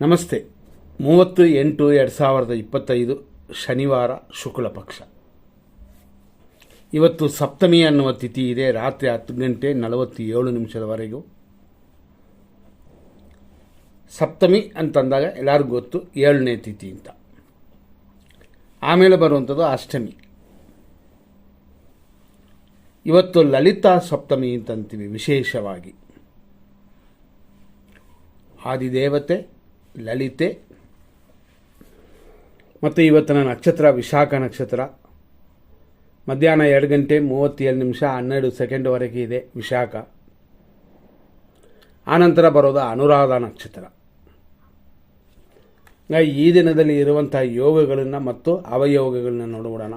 ನಮಸ್ತೆ. 30/8/2025 ಶನಿವಾರ ಶುಕ್ಲ ಪಕ್ಷ. ಇವತ್ತು ಸಪ್ತಮಿ ಅನ್ನುವ ತಿಥಿ ಇದೆ. ರಾತ್ರಿ 10:47 ಸಪ್ತಮಿ ಅಂತಂದಾಗ ಎಲ್ಲರಿಗೂ ಗೊತ್ತು 7ನೇ ತಿಥಿ ಅಂತ. ಆಮೇಲೆ ಬರುವಂಥದ್ದು ಅಷ್ಟಮಿ. ಇವತ್ತು ಲಲಿತಾ ಸಪ್ತಮಿ ಅಂತಂತೀವಿ. ವಿಶೇಷವಾಗಿ ಆದಿದೇವತೆ ಲಲಿತೆ ಮತ್ತು ಇವತ್ತಿನ ನಕ್ಷತ್ರ ವಿಶಾಖ ನಕ್ಷತ್ರ. ಮಧ್ಯಾಹ್ನ 2:37 ಇದೆ ವಿಶಾಖ. ಆನಂತರ ಬರೋದು ಅನುರಾಧ ನಕ್ಷತ್ರ. ಈ ದಿನದಲ್ಲಿ ಇರುವಂಥ ಯೋಗಗಳನ್ನು ಮತ್ತು ಅವಯೋಗಗಳನ್ನ ನೋಡೋಣ.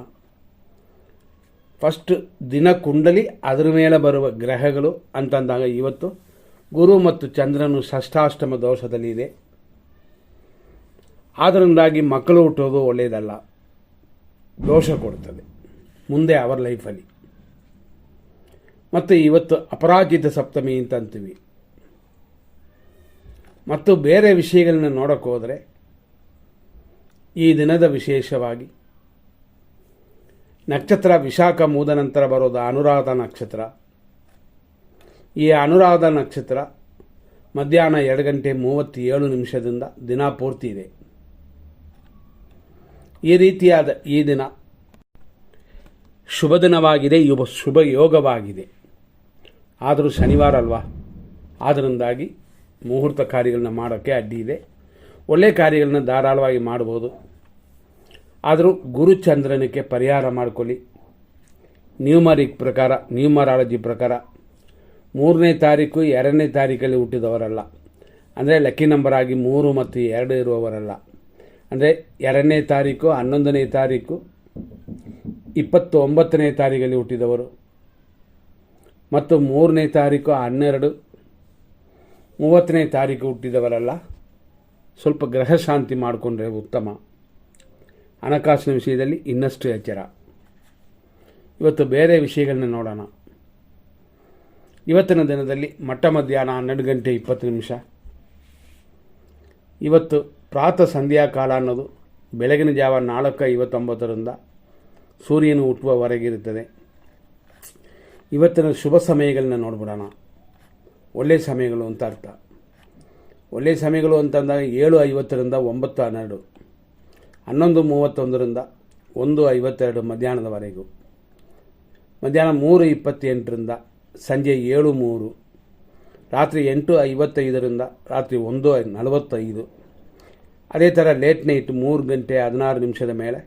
ಫಸ್ಟ್ ದಿನ ಕುಂಡಲಿ, ಅದರ ಮೇಲೆ ಬರುವ ಗ್ರಹಗಳು ಅಂತಂದಾಗ ಇವತ್ತು ಗುರು ಮತ್ತು ಚಂದ್ರನು ಷಷ್ಠಾಷ್ಟಮ ದೋಷದಲ್ಲಿ ಇದೆ. ಆದ್ದರಿಂದಾಗಿ ಮಕ್ಕಳು ಹುಟ್ಟೋದು ಒಳ್ಳೆಯದಲ್ಲ, ದೋಷ ಕೊಡ್ತದೆ ಮುಂದೆ ಅವರ ಲೈಫಲ್ಲಿ. ಮತ್ತು ಇವತ್ತು ಅಪರಾಜಿತ ಸಪ್ತಮಿ ಅಂತ ಅಂತೀವಿ. ಮತ್ತು ಬೇರೆ ವಿಷಯಗಳನ್ನ ನೋಡೋಕೆ ಹೋದರೆ ಈ ದಿನದ ವಿಶೇಷವಾಗಿ ನಕ್ಷತ್ರ ವಿಶಾಖ ಮುಗಿದ ನಂತರ ಬರೋದು ಅನುರಾಧ ನಕ್ಷತ್ರ. ಈ ಅನುರಾಧ ನಕ್ಷತ್ರ ಮಧ್ಯಾಹ್ನ 2:37 ದಿನ ಪೂರ್ತಿ ಇದೆ. ಈ ರೀತಿಯಾದ ಈ ದಿನ ಶುಭ ದಿನವಾಗಿದೆ, ಶುಭ ಯೋಗವಾಗಿದೆ. ಆದರೂ ಶನಿವಾರ ಅಲ್ವಾ, ಆದ್ದರಿಂದಾಗಿ ಮುಹೂರ್ತ ಕಾರ್ಯಗಳನ್ನ ಮಾಡೋಕ್ಕೆ ಅಡ್ಡಿ ಇದೆ. ಒಳ್ಳೆಯ ಕಾರ್ಯಗಳನ್ನ ಧಾರಾಳವಾಗಿ ಮಾಡ್ಬೋದು. ಆದರೂ ಗುರುಚಂದ್ರನಿಗೆ ಪರಿಹಾರ ಮಾಡಿಕೊಳ್ಳಿ. ನ್ಯೂಮರಾಲಜಿ ಪ್ರಕಾರ 3ನೇ ತಾರೀಕು 2ನೇ ತಾರೀಕಲ್ಲಿ ಹುಟ್ಟಿದವರಲ್ಲ, ಅಂದರೆ ಲಕ್ಕಿ ನಂಬರ್ ಆಗಿ 3 ಮತ್ತು 2 ಇರುವವರಲ್ಲ. ಅಂದರೆ 2ನೇ ತಾರೀಕು 11ನೇ ತಾರೀಕು 29ನೇ ತಾರೀಕಲ್ಲಿ ಹುಟ್ಟಿದವರು ಮತ್ತು 3ನೇ ತಾರೀಕು 12 30ನೇ ತಾರೀಕು ಹುಟ್ಟಿದವರಲ್ಲ. ಸ್ವಲ್ಪ ಗ್ರಹ ಶಾಂತಿ ಮಾಡಿಕೊಂಡ್ರೆ ಉತ್ತಮ. ಹಣಕಾಸಿನ ವಿಷಯದಲ್ಲಿ ಇನ್ನಷ್ಟು ಎಚ್ಚರ. ಇವತ್ತು ಬೇರೆ ವಿಷಯಗಳನ್ನ ನೋಡೋಣ. ಇವತ್ತಿನ ದಿನದಲ್ಲಿ ಮಧ್ಯಾಹ್ನ 12:20 ಇವತ್ತು ಪ್ರಾತಃ ಸಂಧ್ಯಾಕಾಲ ಅನ್ನೋದು ಬೆಳಗಿನ ಜಾವ 4:59 ಸೂರ್ಯನು ಹುಟ್ಟುವವರೆಗಿರುತ್ತದೆ. ಇವತ್ತಿನ ಶುಭ ಸಮಯಗಳನ್ನ ನೋಡ್ಬಿಡೋಣ. ಒಳ್ಳೆಯ ಸಮಯಗಳು ಅಂತ ಅರ್ಥ. ಒಳ್ಳೆಯ ಸಮಯಗಳು ಅಂತಂದಾಗ 7:50 9:12, 11:31 1:52 ಮಧ್ಯಾಹ್ನದವರೆಗೂ, ಮಧ್ಯಾಹ್ನ 3:28 ಸಂಜೆ 7:03, ರಾತ್ರಿ 8:55 ರಾತ್ರಿ 1:45. ಅದೇ ಥರ ಲೇಟ್ ನೈಟ್ 3:16 ಮೇಲೆ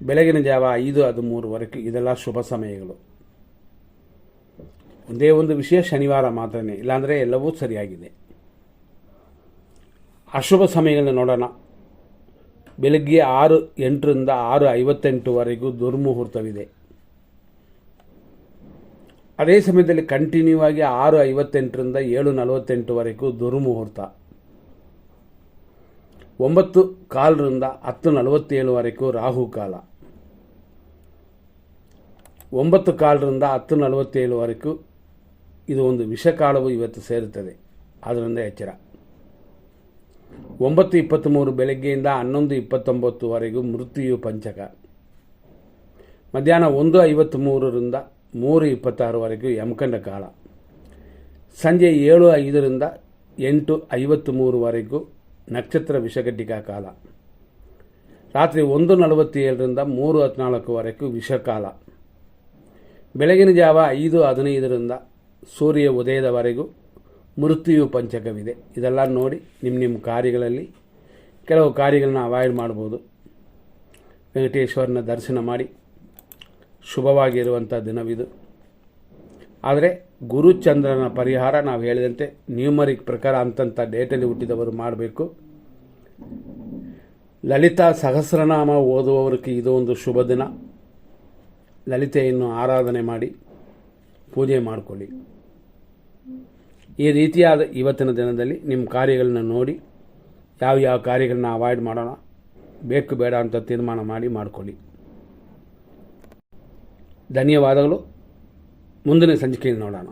ಬೆಳಗಿನ ಜಾವ 5:13 ಇದೆಲ್ಲ ಶುಭ ಸಮಯಗಳು. ಒಂದೇ ಒಂದು ವಿಷಯ, ಶನಿವಾರ ಮಾತ್ರನೇ, ಇಲ್ಲಾಂದರೆ ಎಲ್ಲವೂ ಸರಿಯಾಗಿದೆ. ಅಶುಭ ಸಮಯಗಳನ್ನ ನೋಡೋಣ. ಬೆಳಗ್ಗೆ 6:08 6:58 ದುರ್ಮುಹೂರ್ತವಿದೆ. ಅದೇ ಸಮಯದಲ್ಲಿ ಕಂಟಿನ್ಯೂ ಆಗಿ 6:58 7:48 ದುರ್ಮುಹೂರ್ತ. 9:15 10:47 ರಾಹುಕಾಲ. 9:15 10:47 ಇದು ಒಂದು ವಿಷಕಾಲವು ಇವತ್ತು ಸೇರುತ್ತದೆ, ಅದರಿಂದ ಎಚ್ಚರ. 9:23 ಬೆಳಗ್ಗೆಯಿಂದ 11:29 ಮೃತ್ಯು ಪಂಚಕ. ಮಧ್ಯಾಹ್ನ 1:53 3:26 ಯಮಕಂಡ ಕಾಲ. ಸಂಜೆ 7:05 8:53 ನಕ್ಷತ್ರ ವಿಷಘಟಿಕಾ ಕಾಲ. ರಾತ್ರಿ 1:47 3:14 ವಿಷಕಾಲ. ಬೆಳಗಿನ ಜಾವ 5:15 ಸೂರ್ಯ ಉದಯದವರೆಗೂ ಮೃತ್ಯು ಪಂಚಕವಿದೆ. ಇದೆಲ್ಲ ನೋಡಿ ನಿಮ್ಮ ಕಾರ್ಯಗಳಲ್ಲಿ ಕೆಲವು ಕಾರ್ಯಗಳನ್ನ ಅವಾಯ್ಡ್ ಮಾಡ್ಬೋದು. ವೆಂಕಟೇಶ್ವರನ ದರ್ಶನ ಮಾಡಿ ಶುಭವಾಗಿರುವಂಥ ದಿನವಿದು. ಆದರೆ ಗುರುಚಂದ್ರನ ಪರಿಹಾರ ನಾವು ಹೇಳಿದಂತೆ ನ್ಯೂಮರಿಕ್ ಪ್ರಕಾರ ಅಂತಂಥ ಡೇಟಲ್ಲಿ ಹುಟ್ಟಿದವರು ಮಾಡಬೇಕು. ಲಲಿತಾ ಸಹಸ್ರನಾಮ ಓದುವವರಿಗೆ ಇದು ಒಂದು ಶುಭ ದಿನ. ಲಲಿತೆಯನ್ನು ಆರಾಧನೆ ಮಾಡಿ ಪೂಜೆ ಮಾಡಿಕೊಳ್ಳಿ. ಈ ರೀತಿಯಾದ ಇವತ್ತಿನ ದಿನದಲ್ಲಿ ನಿಮ್ಮ ಕಾರ್ಯಗಳನ್ನ ನೋಡಿ ಯಾವ ಕಾರ್ಯಗಳನ್ನ ಅವಾಯ್ಡ್ ಮಾಡೋಣ, ಬೇಕು ಬೇಡ ಅಂತ ತೀರ್ಮಾನ ಮಾಡಿಕೊಳ್ಳಿ. ಧನ್ಯವಾದಗಳು. ಮುಂದಿನ ಸಂಚಿಕೆಯಲ್ಲಿ ನೋಡೋಣ.